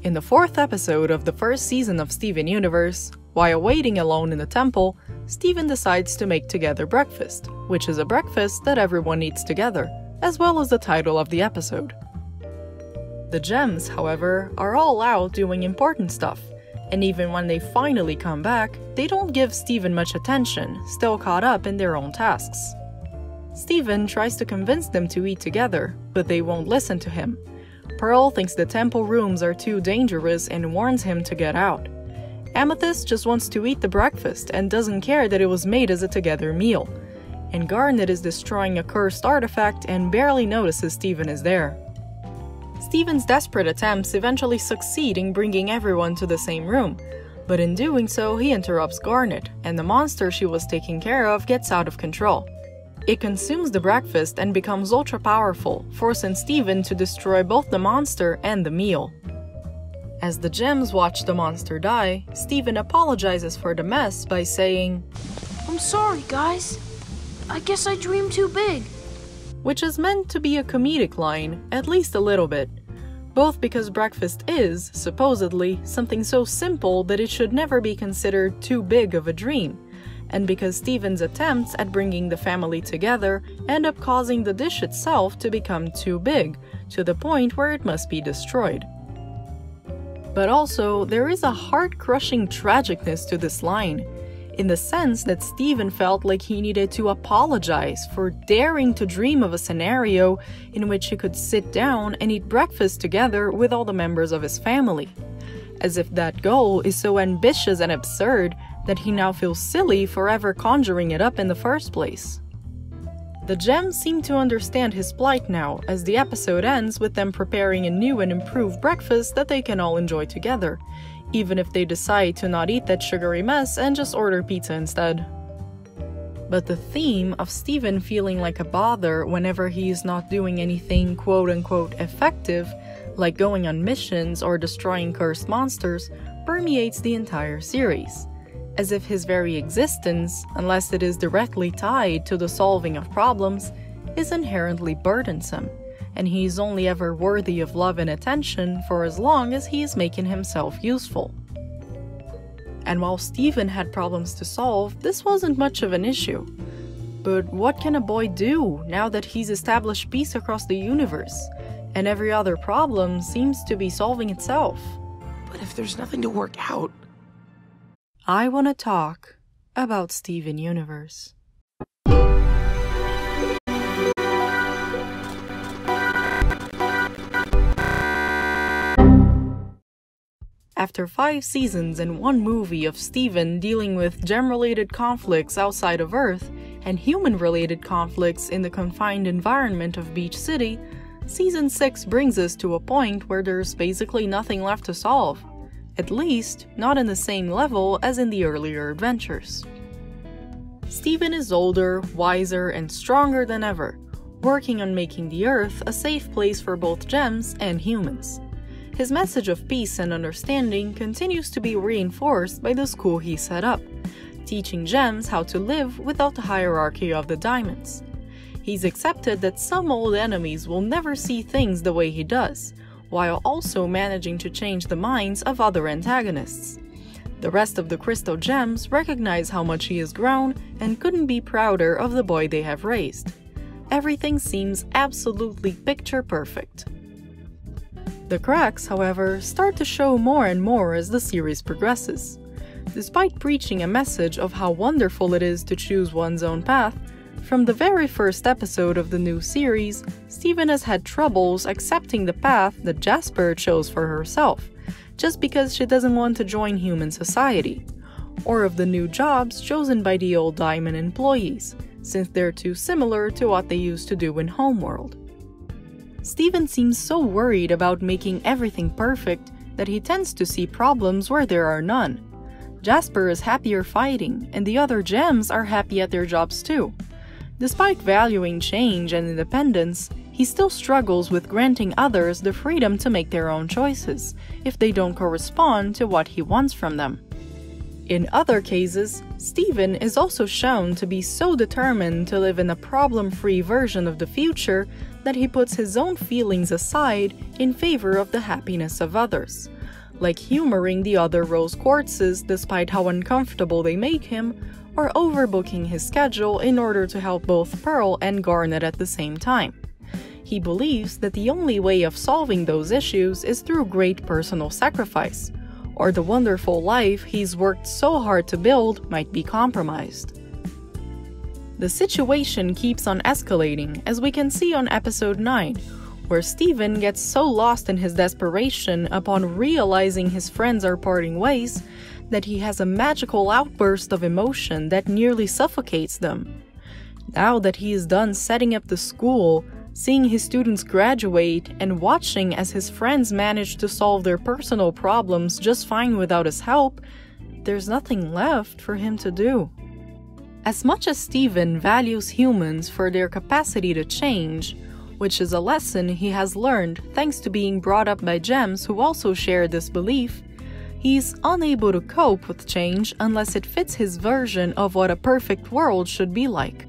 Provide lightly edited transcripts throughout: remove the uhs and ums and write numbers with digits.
In the 4th episode of the 1st season of Steven Universe, while waiting alone in the temple, Steven decides to make together breakfast, which is a breakfast that everyone eats together, as well as the title of the episode. The gems, however, are all out doing important stuff, and even when they finally come back, they don't give Steven much attention, still caught up in their own tasks. Steven tries to convince them to eat together, but they won't listen to him. Pearl thinks the temple rooms are too dangerous and warns him to get out. Amethyst just wants to eat the breakfast and doesn't care that it was made as a together meal. And Garnet is destroying a cursed artifact and barely notices Steven is there. Steven's desperate attempts eventually succeed in bringing everyone to the same room, but in doing so he interrupts Garnet, and the monster she was taking care of gets out of control. It consumes the breakfast and becomes ultra-powerful, forcing Steven to destroy both the monster and the meal. As the gems watch the monster die, Steven apologizes for the mess by saying, "I'm sorry, guys. I guess I dreamed too big." Which is meant to be a comedic line, at least a little bit. Both because breakfast is, supposedly, something so simple that it should never be considered too big of a dream, and because Steven's attempts at bringing the family together end up causing the dish itself to become too big, to the point where it must be destroyed. But also, there is a heart-crushing tragicness to this line, in the sense that Steven felt like he needed to apologize for daring to dream of a scenario in which he could sit down and eat breakfast together with all the members of his family. As if that goal is so ambitious and absurd that he now feels silly for ever conjuring it up in the first place. The gems seem to understand his plight now, as the episode ends with them preparing a new and improved breakfast that they can all enjoy together, even if they decide to not eat that sugary mess and just order pizza instead. But the theme of Steven feeling like a bother whenever he is not doing anything quote-unquote effective, like going on missions or destroying cursed monsters, permeates the entire series, as if his very existence, unless it is directly tied to the solving of problems, is inherently burdensome, and he is only ever worthy of love and attention for as long as he is making himself useful. And while Steven had problems to solve, this wasn't much of an issue. But what can a boy do now that he's established peace across the universe, and every other problem seems to be solving itself? But if there's nothing to work out... I want to talk about Steven Universe. After 5 seasons and 1 movie of Steven dealing with gem-related conflicts outside of Earth and human-related conflicts in the confined environment of Beach City, Season 6 brings us to a point where there's basically nothing left to solve. At least, not in the same level as in the earlier adventures. Steven is older, wiser, and stronger than ever, working on making the Earth a safe place for both gems and humans. His message of peace and understanding continues to be reinforced by the school he set up, teaching gems how to live without the hierarchy of the diamonds. He's accepted that some old enemies will never see things the way he does, while also managing to change the minds of other antagonists. The rest of the Crystal Gems recognize how much he has grown and couldn't be prouder of the boy they have raised. Everything seems absolutely picture perfect. The cracks, however, start to show more and more as the series progresses. Despite preaching a message of how wonderful it is to choose one's own path, from the very first episode of the new series, Steven has had troubles accepting the path that Jasper chose for herself, just because she doesn't want to join human society, or of the new jobs chosen by the old Diamond employees, since they're too similar to what they used to do in Homeworld. Steven seems so worried about making everything perfect that he tends to see problems where there are none. Jasper is happier fighting, and the other gems are happy at their jobs too. Despite valuing change and independence, he still struggles with granting others the freedom to make their own choices, if they don't correspond to what he wants from them. In other cases, Steven is also shown to be so determined to live in a problem-free version of the future that he puts his own feelings aside in favor of the happiness of others, like humoring the other rose quartzes despite how uncomfortable they make him, or overbooking his schedule in order to help both Pearl and Garnet at the same time. He believes that the only way of solving those issues is through great personal sacrifice, or the wonderful life he's worked so hard to build might be compromised. The situation keeps on escalating, as we can see on episode 9, where Steven gets so lost in his desperation upon realizing his friends are parting ways that he has a magical outburst of emotion that nearly suffocates them. Now that he is done setting up the school, seeing his students graduate, and watching as his friends manage to solve their personal problems just fine without his help, there's nothing left for him to do. As much as Steven values humans for their capacity to change, which is a lesson he has learned thanks to being brought up by gems who also share this belief, he's unable to cope with change unless it fits his version of what a perfect world should be like.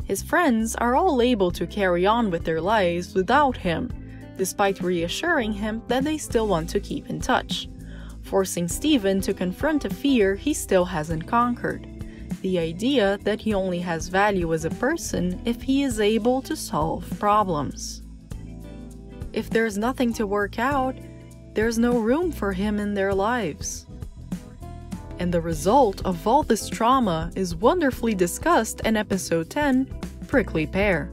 His friends are all able to carry on with their lives without him, despite reassuring him that they still want to keep in touch, forcing Steven to confront a fear he still hasn't conquered: the idea that he only has value as a person if he is able to solve problems. If there's nothing to work out, there's no room for him in their lives. And the result of all this trauma is wonderfully discussed in episode 10, Prickly Pear.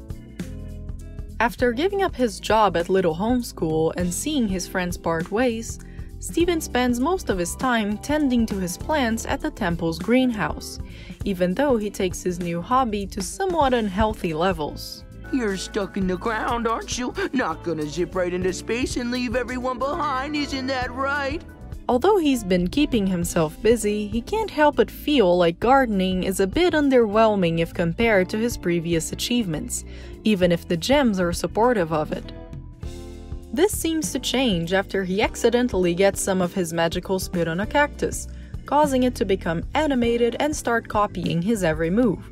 After giving up his job at Little Homeschool and seeing his friends part ways, Steven spends most of his time tending to his plants at the temple's greenhouse, even though he takes his new hobby to somewhat unhealthy levels. You're stuck in the ground, aren't you? Not gonna zip right into space and leave everyone behind, isn't that right? Although he's been keeping himself busy, he can't help but feel like gardening is a bit underwhelming if compared to his previous achievements, even if the gems are supportive of it. This seems to change after he accidentally gets some of his magical spit on a cactus, causing it to become animated and start copying his every move,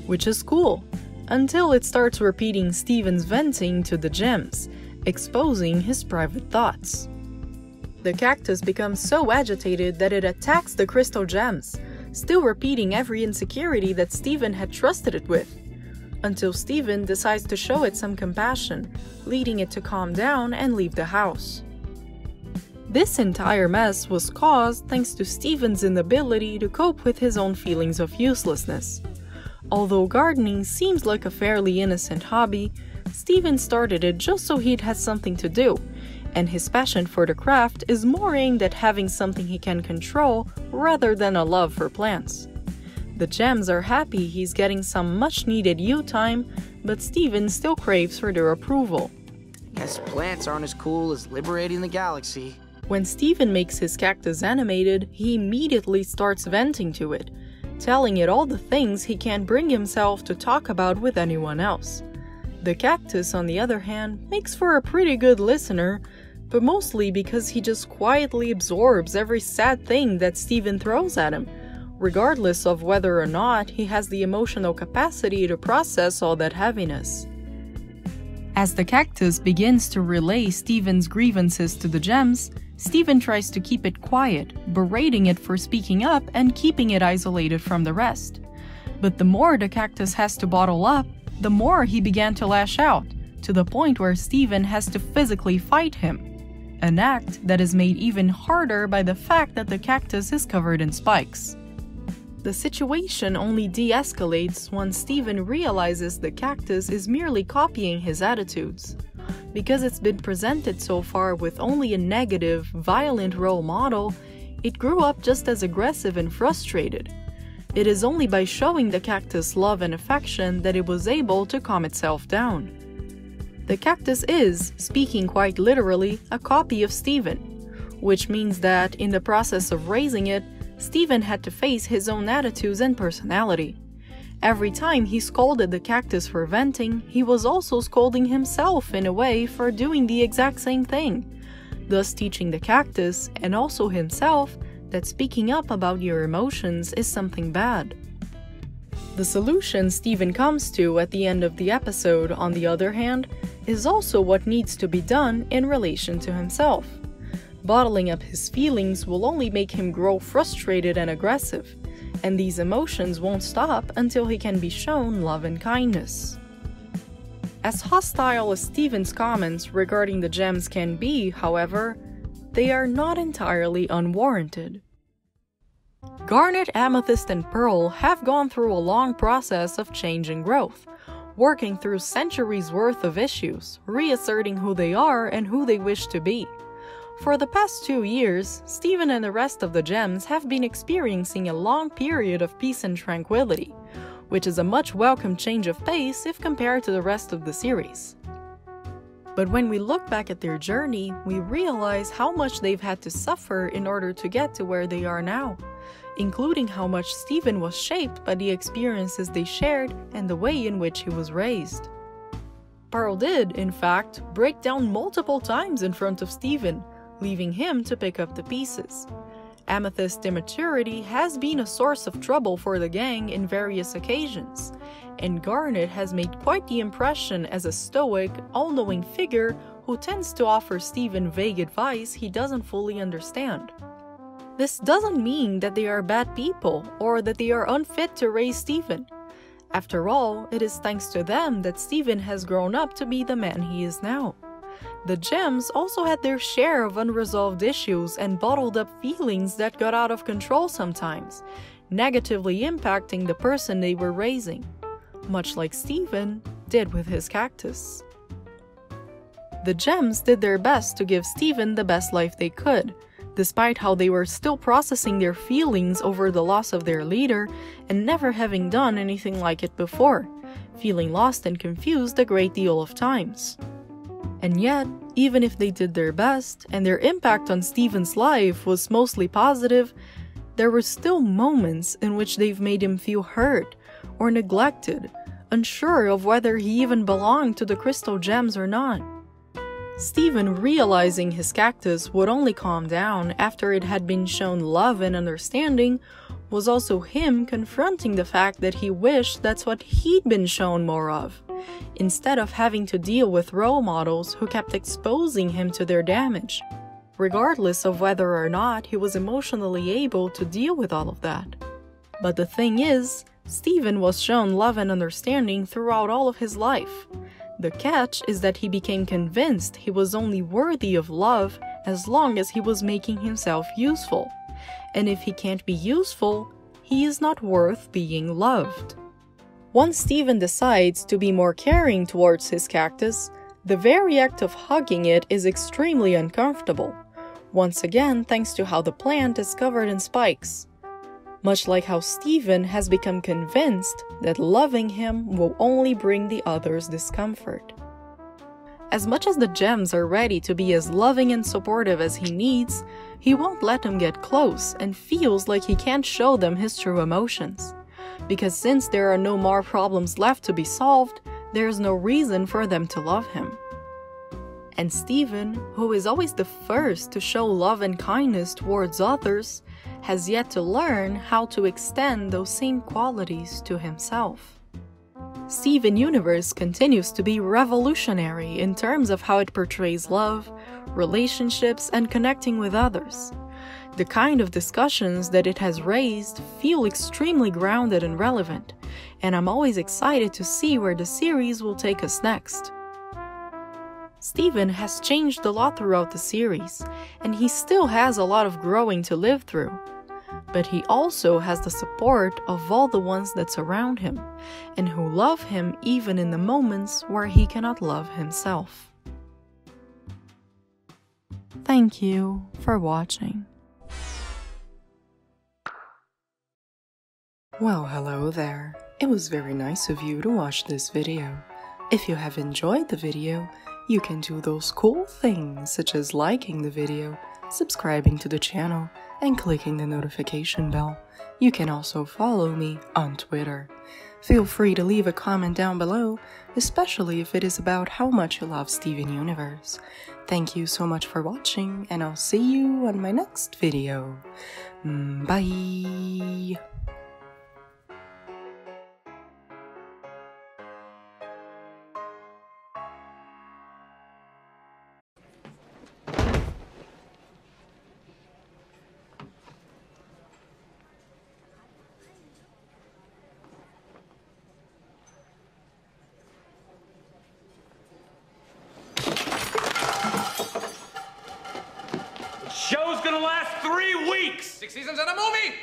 which is cool, until it starts repeating Steven's venting to the gems, exposing his private thoughts. The cactus becomes so agitated that it attacks the crystal gems, still repeating every insecurity that Steven had trusted it with, until Steven decides to show it some compassion, leading it to calm down and leave the house. This entire mess was caused thanks to Steven's inability to cope with his own feelings of uselessness. Although gardening seems like a fairly innocent hobby, Steven started it just so he'd have something to do, and his passion for the craft is more aimed at having something he can control rather than a love for plants. The gems are happy he's getting some much-needed you time, but Steven still craves for their approval. Guess plants aren't as cool as liberating the galaxy. When Steven makes his cactus animated, he immediately starts venting to it, telling it all the things he can't bring himself to talk about with anyone else. The cactus, on the other hand, makes for a pretty good listener, but mostly because he just quietly absorbs every sad thing that Steven throws at him, regardless of whether or not he has the emotional capacity to process all that heaviness. As the cactus begins to relay Steven's grievances to the gems, Steven tries to keep it quiet, berating it for speaking up and keeping it isolated from the rest. But the more the cactus has to bottle up, the more he began to lash out, to the point where Steven has to physically fight him, an act that is made even harder by the fact that the cactus is covered in spikes. The situation only de-escalates once Steven realizes the cactus is merely copying his attitudes. Because it's been presented so far with only a negative, violent role model, it grew up just as aggressive and frustrated. It is only by showing the cactus love and affection that it was able to calm itself down. The cactus is, speaking quite literally, a copy of Steven, which means that in the process of raising it, Steven had to face his own attitudes and personality. Every time he scolded the cactus for venting, he was also scolding himself in a way for doing the exact same thing, thus teaching the cactus, and also himself, that speaking up about your emotions is something bad. The solution Steven comes to at the end of the episode, on the other hand, is also what needs to be done in relation to himself. Bottling up his feelings will only make him grow frustrated and aggressive, and these emotions won't stop until he can be shown love and kindness. As hostile as Steven's comments regarding the gems can be, however, they are not entirely unwarranted. Garnet, Amethyst, and Pearl have gone through a long process of change and growth, working through centuries worth of issues, reasserting who they are and who they wish to be. For the past 2 years, Steven and the rest of the gems have been experiencing a long period of peace and tranquility, which is a much welcome change of pace if compared to the rest of the series. But when we look back at their journey, we realize how much they've had to suffer in order to get to where they are now, including how much Steven was shaped by the experiences they shared and the way in which he was raised. Pearl did, in fact, break down multiple times in front of Steven, leaving him to pick up the pieces. Amethyst's immaturity has been a source of trouble for the gang in various occasions, and Garnet has made quite the impression as a stoic, all-knowing figure who tends to offer Steven vague advice he doesn't fully understand. This doesn't mean that they are bad people or that they are unfit to raise Steven. After all, it is thanks to them that Steven has grown up to be the man he is now. The gems also had their share of unresolved issues and bottled up feelings that got out of control sometimes, negatively impacting the person they were raising, much like Steven did with his cactus. The gems did their best to give Steven the best life they could, despite how they were still processing their feelings over the loss of their leader and never having done anything like it before, feeling lost and confused a great deal of times. And yet, even if they did their best and their impact on Steven's life was mostly positive, there were still moments in which they've made him feel hurt or neglected, unsure of whether he even belonged to the crystal gems or not. Steven, realizing his cactus would only calm down after it had been shown love and understanding, was also him confronting the fact that he wished that's what he'd been shown more of, instead of having to deal with role models who kept exposing him to their damage, regardless of whether or not he was emotionally able to deal with all of that. But the thing is, Steven was shown love and understanding throughout all of his life. The catch is that he became convinced he was only worthy of love as long as he was making himself useful. And if he can't be useful, he is not worth being loved. Once Steven decides to be more caring towards his cactus, the very act of hugging it is extremely uncomfortable, once again thanks to how the plant is covered in spikes. Much like how Steven has become convinced that loving him will only bring the others discomfort. As much as the gems are ready to be as loving and supportive as he needs, he won't let them get close and feels like he can't show them his true emotions. Because since there are no more problems left to be solved, there is no reason for them to love him. And Steven, who is always the first to show love and kindness towards others, has yet to learn how to extend those same qualities to himself. Steven Universe continues to be revolutionary in terms of how it portrays love, relationships, and connecting with others. The kind of discussions that it has raised feel extremely grounded and relevant, and I'm always excited to see where the series will take us next. Steven has changed a lot throughout the series, and he still has a lot of growing to live through. But he also has the support of all the ones that surround him, and who love him even in the moments where he cannot love himself. Thank you for watching. Well, hello there. It was very nice of you to watch this video. If you have enjoyed the video, you can do those cool things such as liking the video, subscribing to the channel, and clicking the notification bell. You can also follow me on Twitter. Feel free to leave a comment down below, especially if it is about how much you love Steven Universe. Thank you so much for watching, and I'll see you on my next video. Bye! Show's gonna last 3 weeks! 6 seasons and a movie!